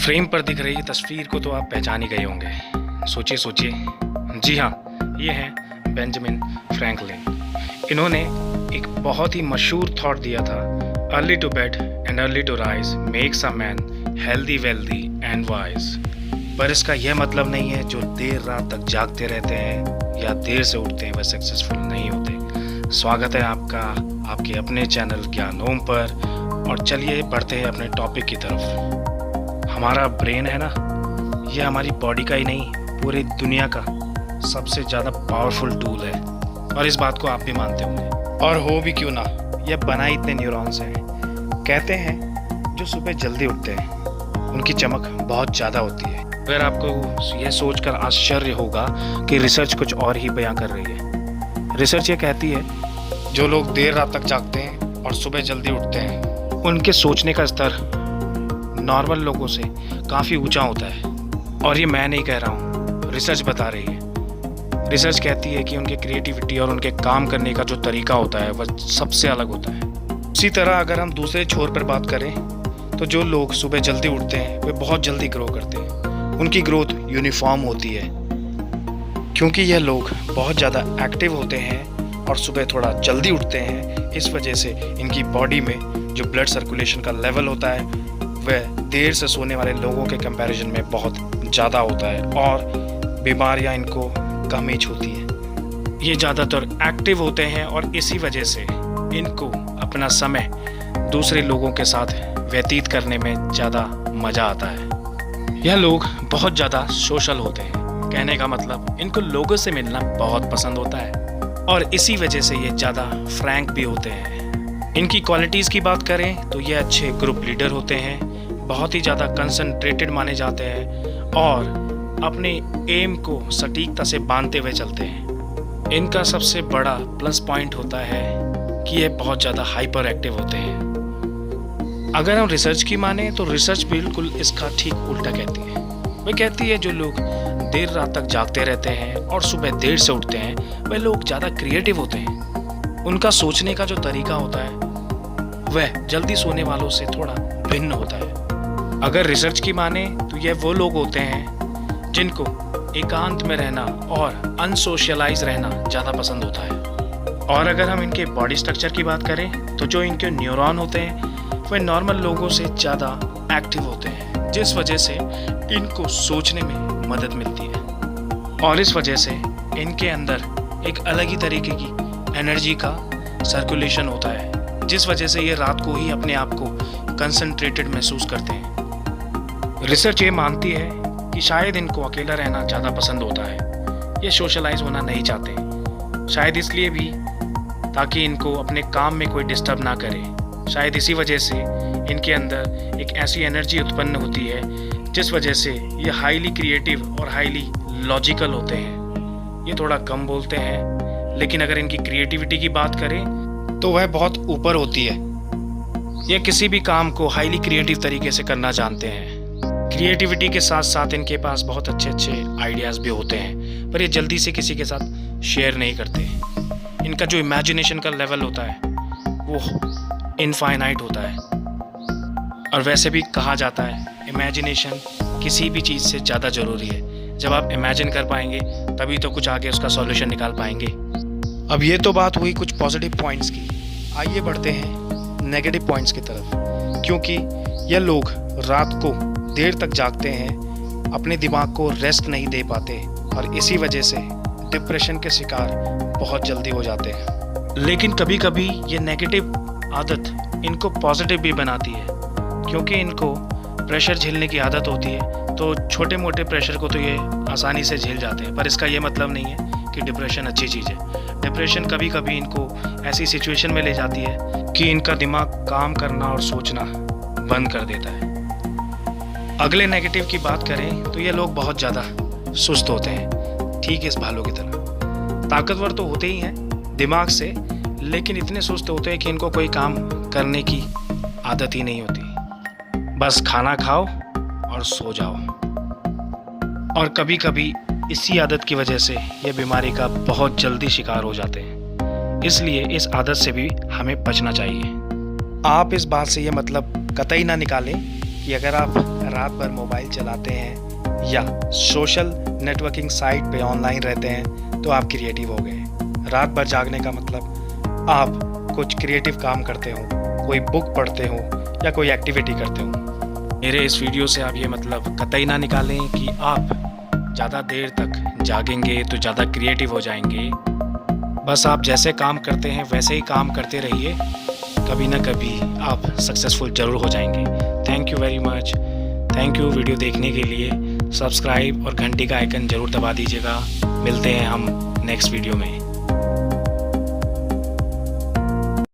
Frame पर दिख रही तस्वीर को तो आप पहचान ही गए होंगे। सोचिए सोचिए, जी हाँ, ये हैं बेंजामिन फ्रैंकलिन। इन्होंने एक बहुत ही मशहूर थॉट दिया था, early to bed and early to rise makes a man healthy wealthy and wise. पर इसका यह मतलब नहीं है जो देर रात तक जागते रहते हैं या देर से उठते हैं वह सक्सेसफुल नहीं होते। स्वागत है आपका आपके अपने चैनल ज्ञान ओम पर, और चलिए बढ़ते हैं अपने टॉपिक की तरफ। हमारा ब्रेन है ना, यह हमारी बॉडी का ही नहीं पूरी दुनिया का सबसे ज़्यादा पावरफुल टूल है, और इस बात को आप भी मानते होंगे। और हो भी क्यों ना, यह बना इतने न्यूरॉन्स हैं। कहते हैं जो सुबह जल्दी उठते हैं उनकी चमक बहुत ज़्यादा होती है। अगर आपको यह सोचकर आश्चर्य होगा कि रिसर्च कुछ और ही बयां कर रही है। रिसर्च ये कहती है जो लोग देर रात तक जागते हैं और सुबह जल्दी उठते हैं उनके सोचने का स्तर नॉर्मल लोगों से काफ़ी ऊंचा होता है। और ये मैं नहीं कह रहा हूँ, रिसर्च बता रही है। रिसर्च कहती है कि उनके क्रिएटिविटी और उनके काम करने का जो तरीका होता है वह सबसे अलग होता है। इसी तरह अगर हम दूसरे छोर पर बात करें तो जो लोग सुबह जल्दी उठते हैं वे बहुत जल्दी ग्रो करते हैं। उनकी ग्रोथ यूनिफॉर्म होती है क्योंकि यह लोग बहुत ज़्यादा एक्टिव होते हैं और सुबह थोड़ा जल्दी उठते हैं। इस वजह से इनकी बॉडी में जो ब्लड सर्कुलेशन का लेवल होता है वह देर से सोने वाले लोगों के कंपैरिजन में बहुत ज़्यादा होता है, और बीमारियां इनको कम ही छूती हैं। ये ज़्यादातर एक्टिव होते हैं और इसी वजह से इनको अपना समय दूसरे लोगों के साथ व्यतीत करने में ज़्यादा मज़ा आता है। यह लोग बहुत ज़्यादा सोशल होते हैं, कहने का मतलब इनको लोगों से मिलना बहुत पसंद होता है, और इसी वजह से ये ज़्यादा फ्रैंक भी होते हैं। इनकी क्वालिटीज़ की बात करें तो ये अच्छे ग्रुप लीडर होते हैं, बहुत ही ज़्यादा कंसंट्रेटेड माने जाते हैं और अपने एम को सटीकता से बांधते हुए चलते हैं। इनका सबसे बड़ा प्लस पॉइंट होता है कि ये बहुत ज़्यादा हाइपर एक्टिव होते हैं। अगर हम रिसर्च की माने तो रिसर्च बिल्कुल इसका ठीक उल्टा कहती है। वह कहती है जो लोग देर रात तक जागते रहते हैं और सुबह देर से उठते हैं वह लोग ज़्यादा क्रिएटिव होते हैं। उनका सोचने का जो तरीका होता है वह जल्दी सोने वालों से थोड़ा भिन्न होता है। अगर रिसर्च की माने तो यह वो लोग होते हैं जिनको एकांत में रहना और अनसोशलाइज रहना ज़्यादा पसंद होता है। और अगर हम इनके बॉडी स्ट्रक्चर की बात करें तो जो इनके न्यूरॉन होते हैं वह नॉर्मल लोगों से ज़्यादा एक्टिव होते हैं, जिस वजह से इनको सोचने में मदद मिलती है। और इस वजह से इनके अंदर एक अलग ही तरीके की एनर्जी का सर्कुलेशन होता है, जिस वजह से ये रात को ही अपने आप को कंसंट्रेटेड महसूस करते हैं। रिसर्च ये मानती है कि शायद इनको अकेला रहना ज़्यादा पसंद होता है। ये सोशलाइज होना नहीं चाहते, शायद इसलिए भी ताकि इनको अपने काम में कोई डिस्टर्ब ना करे। शायद इसी वजह से इनके अंदर एक ऐसी एनर्जी उत्पन्न होती है जिस वजह से ये हाईली क्रिएटिव और हाईली लॉजिकल होते हैं। ये थोड़ा कम बोलते हैं, लेकिन अगर इनकी क्रिएटिविटी की बात करें तो वह बहुत ऊपर होती है। ये किसी भी काम को हाईली क्रिएटिव तरीके से करना जानते हैं। क्रिएटिविटी के साथ साथ इनके पास बहुत अच्छे अच्छे आइडियाज़ भी होते हैं, पर ये जल्दी से किसी के साथ शेयर नहीं करते। इनका जो इमेजिनेशन का लेवल होता है वो इनफाइनाइट होता है, और वैसे भी कहा जाता है इमेजिनेशन किसी भी चीज़ से ज़्यादा ज़रूरी है। जब आप इमेजिन कर पाएंगे तभी तो कुछ आगे उसका सॉल्यूशन निकाल पाएंगे। अब ये तो बात हुई कुछ पॉजिटिव पॉइंट्स की, आइए बढ़ते हैं नेगेटिव पॉइंट्स की तरफ। क्योंकि ये लोग रात को देर तक जागते हैं, अपने दिमाग को रेस्ट नहीं दे पाते, और इसी वजह से डिप्रेशन के शिकार बहुत जल्दी हो जाते हैं। लेकिन कभी कभी ये नेगेटिव आदत इनको पॉजिटिव भी बनाती है, क्योंकि इनको प्रेशर झेलने की आदत होती है, तो छोटे मोटे प्रेशर को तो ये आसानी से झेल जाते हैं। पर इसका ये मतलब नहीं है कि डिप्रेशन अच्छी चीज़ है। डिप्रेशन कभी कभी इनको ऐसी सिचुएशन में ले जाती है कि इनका दिमाग काम करना और सोचना बंद कर देता है। अगले नेगेटिव की बात करें तो ये लोग बहुत ज़्यादा सुस्त होते हैं, ठीक है, इस भालू की तरह। ताकतवर तो होते ही हैं दिमाग से, लेकिन इतने सुस्त होते हैं कि इनको कोई काम करने की आदत ही नहीं होती। बस खाना खाओ और सो जाओ। और कभी कभी इसी आदत की वजह से ये बीमारी का बहुत जल्दी शिकार हो जाते हैं। इसलिए इस आदत से भी हमें बचना चाहिए। आप इस बात से ये मतलब कतई ना निकालें कि अगर आप रात भर मोबाइल चलाते हैं या सोशल नेटवर्किंग साइट पे ऑनलाइन रहते हैं तो आप क्रिएटिव हो गए। रात भर जागने का मतलब आप कुछ क्रिएटिव काम करते हो, कोई बुक पढ़ते हो या कोई एक्टिविटी करते हो। मेरे इस वीडियो से आप ये मतलब कतई ना निकालें कि आप ज़्यादा देर तक जागेंगे तो ज़्यादा क्रिएटिव हो जाएंगे। बस आप जैसे काम करते हैं वैसे ही काम करते रहिए, कभी ना कभी आप सक्सेसफुल ज़रूर हो जाएंगे। Thank you very much. Thank you video देखने के लिए। सब्सक्राइब और घंटी का आइकन ज़रूर दबा दीजिएगा। मिलते हैं हम नेक्स्ट वीडियो में।